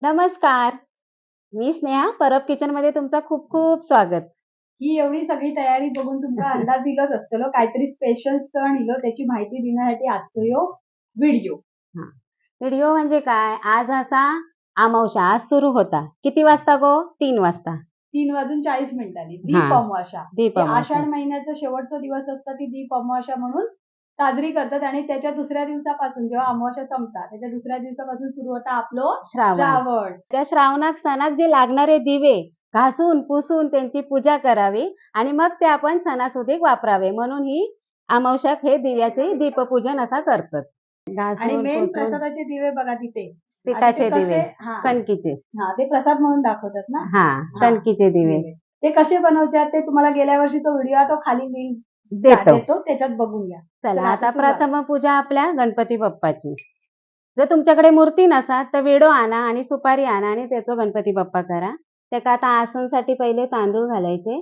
नमस्कार. मी स्नेहा परब किचन मध्ये तुमचं खूप खूप स्वागत. ही एवढी सगळी तयारी बघून तुमका अंदाज इलोच असतलो काहीतरी स्पेशल सण इलो त्याची माहिती देण्यासाठी आजचो यो व्हिडिओ. व्हिडिओ म्हणजे काय, आज असा अमावस्या आज सुरू होता. किती वाजता गो? 3 वाजता. 3:40 दीप अमावास्या. दीप अमावस्या. आषाढ महिन्याचा शेवटचा दिवस असता ती दीप अमावास्या म्हणून साजरी करतात आणि त्याच्या दुसऱ्या दिवसापासून जेव्हा अमावस्या संपतात त्याच्या दुसऱ्या दिवसापासून सुरू होता आपलं श्रावण. त्या श्रावणात सणात जे लागणारे दिवे घासून पुसून त्यांची पूजा करावी आणि मग ते आपण सणासुदीक वापरावे म्हणून ही अमावस्या हे दिव्याचे दीपपूजन असा करतात. आणि मेन प्रसादाचे दिवे बघा तिथे पिठाचे दिवे, कणकीचे. ते प्रसाद म्हणून दाखवतात ना. कणकीचे दिवे ते कसे बनवतात ते तुम्हाला गेल्या वर्षीचा व्हिडिओ आहे तो खाली लिंक देतो त्याच्यात बघून घ्या. चला आता प्रथम पूजा आपल्या गणपती बाप्पाची. जर तुमच्याकडे मूर्ती नसा तर विडो आणा आणि सुपारी आणा आणि त्याचं गणपती बाप्पा करा. त्याका आता आसनसाठी पहिले तांदूळ घालायचे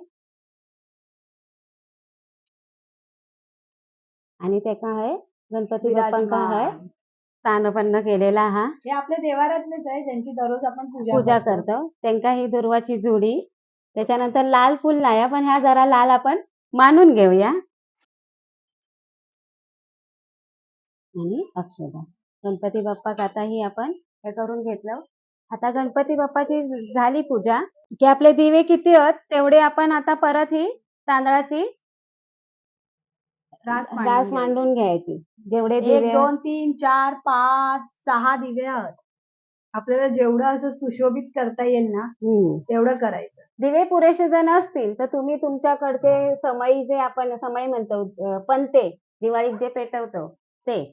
आणि त्याका आहे गणपती बाप्पांका आहे स्थानपन्न केलेला हा. हे आपल्या देवारातलेच आहे ज्यांची दररोज आपण पूजा करतो. त्यांका ही दुर्वाची जुडी, त्याच्यानंतर लाल फुल लाया, पण ह्या जरा लाल आपण मानून घेऊया आणि अक्षदा. गणपती बाप्पा आता ही आपण हे करून घेतलं. आता गणपती बाप्पाची झाली पूजा की आपले दिवे किती आहेत तेवढे आपण आता परत ही तांदळाची रास मांडून घ्यायची. जेवढे 1 2 3 4 5 6 दिवे आहेत. आपल्याला जेवढं असं सुशोभित करता येईल ना तेवढं करायचं. दिवे पुरेसे जण असतील तर तुम्ही तुमच्याकडचे समई जे आपण समई म्हणतो पंते दिवाळीत जे पेटवतो ते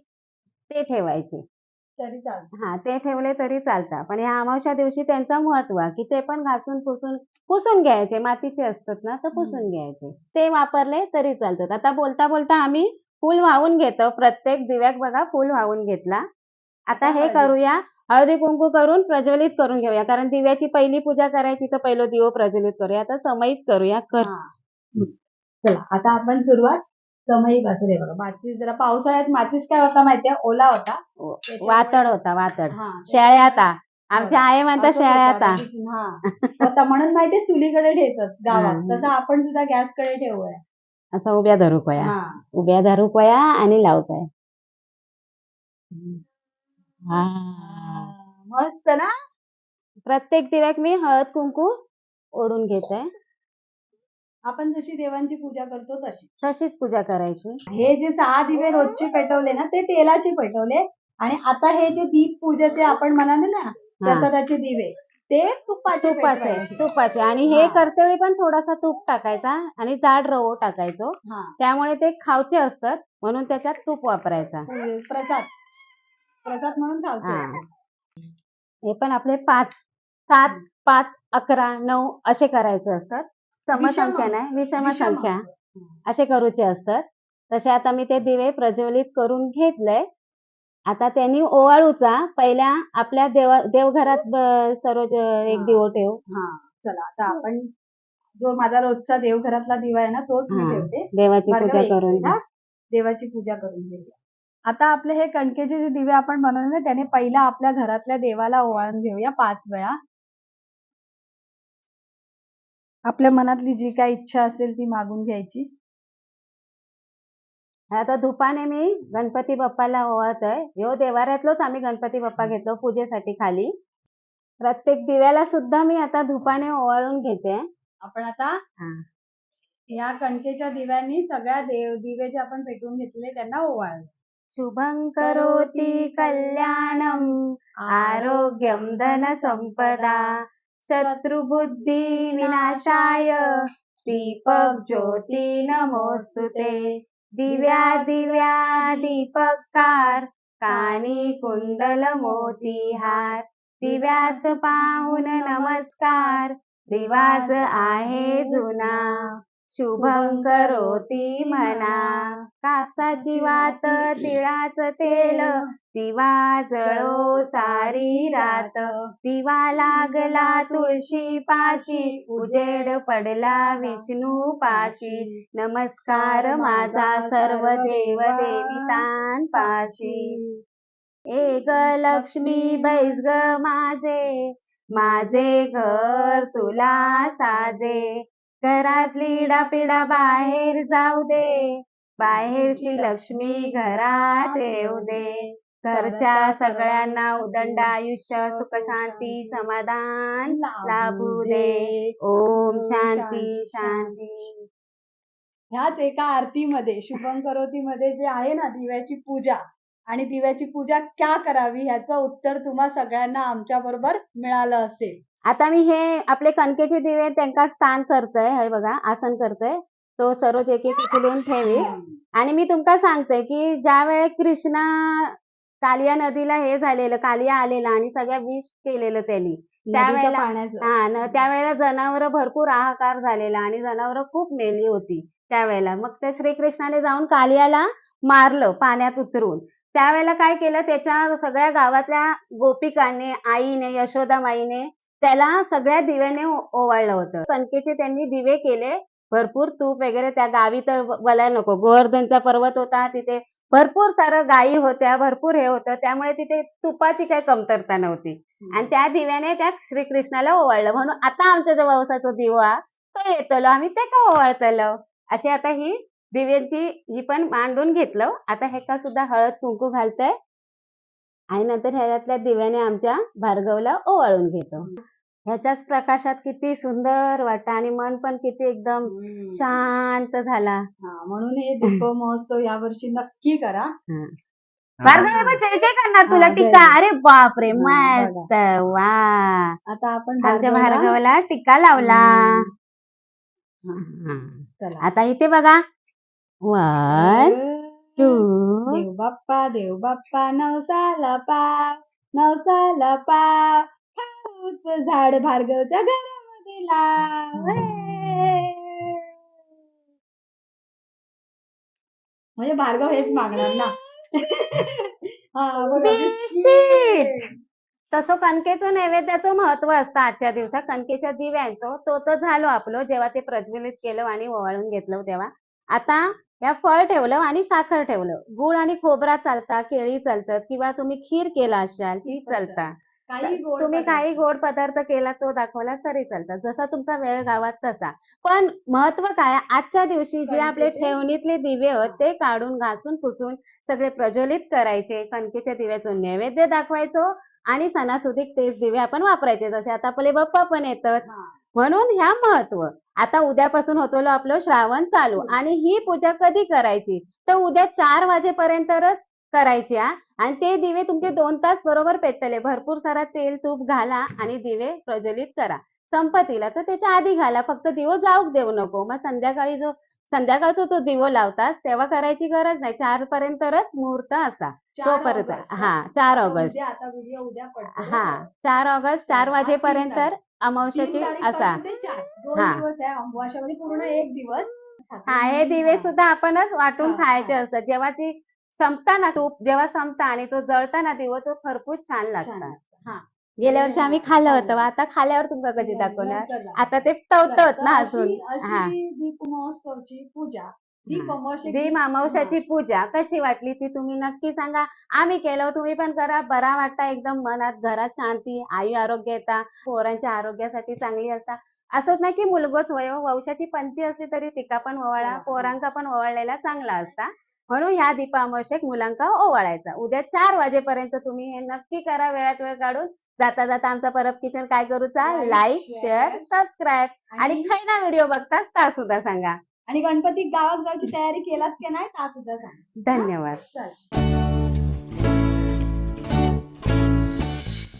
ठेवायचे तरी चालतं. ते ठेवले तरी चालतात. पण या अमावस्या दिवशी त्यांचं महत्व की ते पण घासून पुसून घ्यायचे. मातीचे असतात ना तर पुसून घ्यायचे. ते वापरले तरी चालतात. आता बोलता बोलता आम्ही फुल वाहून घेतो. प्रत्येक दिव्याक बघा फुल वाहून घेतला. आता हे करूया, हळदी कुंकू करून प्रज्वलित करून घेऊया. कारण दिव्याची पहिली पूजा करायची तर पहिलं दिवो प्रज्वलित करूया. आता समईच करूया. चला आता आपण सुरुवात समई पासून. बघा माचीस, जरा पावसाळ्यात माचीस काय होता माहितीये, ओला होता, वातड होता. शेळ्या आता आमच्या आई म्हणतात शेळ्या आता होता म्हणून माहितीये चुलीकडे ठेवतात गावात. तसं आपण सुद्धा गॅसकडे ठेवूया. असं उभ्या धरू पया आणि लावतोय. मस्त ना. प्रत्येक दिव्याक मी हळद कुंकू ओढून घेते. आपण जशी देवांची पूजा करतो तशीच पूजा करायची. हे जे 6 दिवे रोजचे पेटवले ना ते तेलाचे पेटवले आणि आता हे जे दीप पूजेचे आपण म्हणाले ना प्रसादाचे दिवे ते तुपाचे आणि हे करते पण थोडासा तूप टाकायचा आणि जाड रवो टाकायचो. त्यामुळे ते खावचे असतात म्हणून त्याच्यात तूप वापरायचा. प्रसाद म्हणून खावचे. हे पण आपले 5 7 5 11 9 असे करायचे असतात. समसंख्या नाही, विषम संख्या असे करूचे असतात. तसे आता मी ते दिवे प्रज्वलित करून घेतले. आता त्यांनी ओवाळूचा पहिल्या आपल्या देवघरात सरोज एक दिवो ठेव. चला आता आपण जो माझा रोजचा देवघरातला दिवा आहे ना तोच मी ठेवते. देवाची पूजा करून घेऊया. आता आपले हे कणकेचे जे दिवे आपण बनवले त्याने पहिला आपल्या घरातल्या देवाला ओवाळून घेऊया 5 वेळा. आपल्या मनातली जी काही इच्छा असेल ती मागून घ्यायची. आता धुपाने मी गणपती बाप्पाला ओवाळतोय. ह्यो देवाऱ्यातलोच आम्ही गणपती बाप्पा घेतो पूजेसाठी खाली. प्रत्येक दिव्याला सुद्धा मी आता धुपाने ओवाळून घेते. आपण आता या कणकेच्या दिव्यांनी सगळ्या दिवे जे आपण पेटवून घेतले त्यांना ओवाळले. शुभं करोति कल्याणं आरोग्यं धन संपदा शत्रुबुद्धी विनाशाय दीपक ज्योती नमोस्तुते. दिव्या दिव्या दीपकार कानी कुंडल मोतीहार. दिव्यास पाहून नमस्कार रिवाज आहे जुना. शुभं करोति म्हणा. कापसाची वात तिळाच तेल दिवा जळो सारी रात. दिवा लागला तुळशी पाशी उजेड पडला विष्णू पाशी. नमस्कार माझा सर्व देव देवितांपाशी. ए ग लक्ष्मी बैस ग माझे, माझे घर तुला साजे. घरातली डापिडा बाहेर जाऊ दे, बाहेरची लक्ष्मी घरात येऊ दे. घरच्या सगळ्यांना उदंड आयुष्य, सुख शांती समाधान लाभू दे. ओम शांती शांती. ह्याच एका आरतीमध्ये शुभं करोतीमध्ये जे आहे ना दिव्याची पूजा, आणि दिव्याची पूजा का करावी ह्याचं उत्तर तुम्हा सगळ्यांना आमच्या बरोबर मिळालं असेल. आता मी हे आपले कणकेचे दिवे त्यांना स्थान करतोय, हे बघा आसन करतोय. तो सरोज एक एक उचलून ठेवी. आणि मी तुमका सांगते की ज्या वेळेस कृष्णा कालिया नदीला हे झालेलं, कालिया आलेला आणि सगळ्या विष केलेलं त्यांनी, त्यावेळेला पाण्याचं त्यावेळेला जनावरं भरपूर हाहाकार झालेला आणि जनावरं खूप मेली होती त्यावेळेला. मग त्या श्रीकृष्णाने जाऊन कालियाला मारलं पाण्यात उतरून. त्यावेळेला काय केलं, त्याच्या सगळ्या गावातल्या गोपिकांनी, आईने, यशोदामाईने त्याला सगळ्या दिव्याने ओवाळलं होतं. कणकेचे त्यांनी दिवे केले, भरपूर तूप वगैरे. त्या गावी तर बोलायला नको, गोवर्धनचा पर्वत होता, तिथे भरपूर सारं गायी होत्या, भरपूर हे होतं, त्यामुळे तिथे तुपाची काही कमतरता नव्हती. आणि त्या दिव्याने त्या श्रीकृष्णाला ओवाळलं. म्हणून आता आमचा जो वंसाचा दिवा तो येतलो, आम्ही ते का ओवाळतलो. अशी आता ही दिव्यांची ही पण मांडून घेतलं. आता ह्याका सुद्धा हळद कुंकू घालतोय आणि नंतर ह्याच्यातल्या दिव्याने आमच्या भार्गवला ओवाळून घेतो. ह्याच्याच प्रकाशात किती सुंदर वाटतं आणि मन पण किती एकदम शांत झाला. म्हणून हे दीप महोत्सव यावर्षी नक्की करा. भार्गव जय जय करणार तुला टीका. अरे बापरे, मस्त. वा, आता आपण आमच्या भार्गवला टीका लावला. आता इथे बघा, 1 2 देव बाप्पा नवसाला पाव, नवसाला पाव, खाऊच झाड भार्गवच्या घरामध्ये लाव. म्हणजे भार्गव हेच मागणार ना. तसं कणकेचं नैवेद्याचं महत्व असतं आजच्या दिवसात. कणकेच्या दिव्यांचं तो तर झालो आपलं, जेव्हा ते प्रज्वलित केलं आणि ओवाळून घेतलं तेव्हा. आता या फळ ठेवलं आणि साखर ठेवलं. गुळ आणि खोबरा चालता, केळी चालतात, किंवा तुम्ही खीर केला असाल ती चालता. तुम्ही काही गोड पदार्थ केला तो दाखवला तरी चालतात, जसा तुमचा वेळ गावात तसा. पण महत्व काय, आजच्या दिवशी जे आपले ठेवणीतले दिवे होत ते काढून घासून पुसून सगळे प्रज्वलित करायचे, कणकेच्या दिव्याचं नैवेद्य दाखवायचो आणि सणासुदीक तेच दिवे आपण वापरायचे. जसे आता आपले बाप्पा पण येतात, म्हणून ह्या महत्व. आता उद्यापासून होतो आपलं श्रावण चालू, आणि ही पूजा कधी करायची तर उद्या 4 वाजेपर्यंतच करायची. आणि ते दिवे तुमचे 2 तास बरोबर पेटले. भरपूर सारा तेल तूप घाला आणि दिवे प्रज्वलित करा. संपतीला तर त्याच्या आधी घाला, फक्त दिवो जाऊक देऊ नको. मग संध्याकाळचा जो दिवो लावतास तेव्हा करायची गरज नाही. 4 पर्यंतच मुहूर्त असा तोपर्यंत. 4 ऑगस्ट. आता व्हिडिओ उद्या पडतो. 4 ऑगस्ट 4 वाजेपर्यंत अमावस्याची असा. 2 दिवस आहे अमावस्या, म्हणजे पूर्ण 1 दिवस. हे दिवे सुद्धा आपणच वाटून खायचे असतात. जेव्हा ती संपताना तूप जेव्हा संपता आणि तो जळताना दिवो तो खरपूस छान लागतात. गेल्या वर्षी आम्ही खाल्लं होतं, आता खाल्यावर तुमका कशी दाखवणार. आता ते तवतत ना अजून. दीप महोत्सवची पूजा, दीप अमावस्याची पूजा कशी वाटली ती तुम्ही नक्की सांगा. आम्ही केलं, तुम्ही पण करा. बरा वाटता एकदम मनात, घरात शांती, आयु आरोग्य येता, पोरांच्या आरोग्यासाठी चांगली असता. असंच नाही की मुलगोच वंशाची पंथी असली तरी तिका पण ओवाळा, पोरांका पण ओवाळलेला चांगला असता. म्हणून ह्या दीप अमावस्येक मुलांका ओवाळायचा. उद्या 4 वाजेपर्यंत तुम्ही हे नक्की करा, वेळात वेळ काढून. जाता जाता आमचा परब किचन काय करूचा, लाईक शेअर सबस्क्राईब, आणि खैना व्हिडिओ बघताच ता सुद्धा सांगा. आणि गणपती गावात जायची तयारी केलात की नाही ता सुद्धा सांगा. धन्यवाद.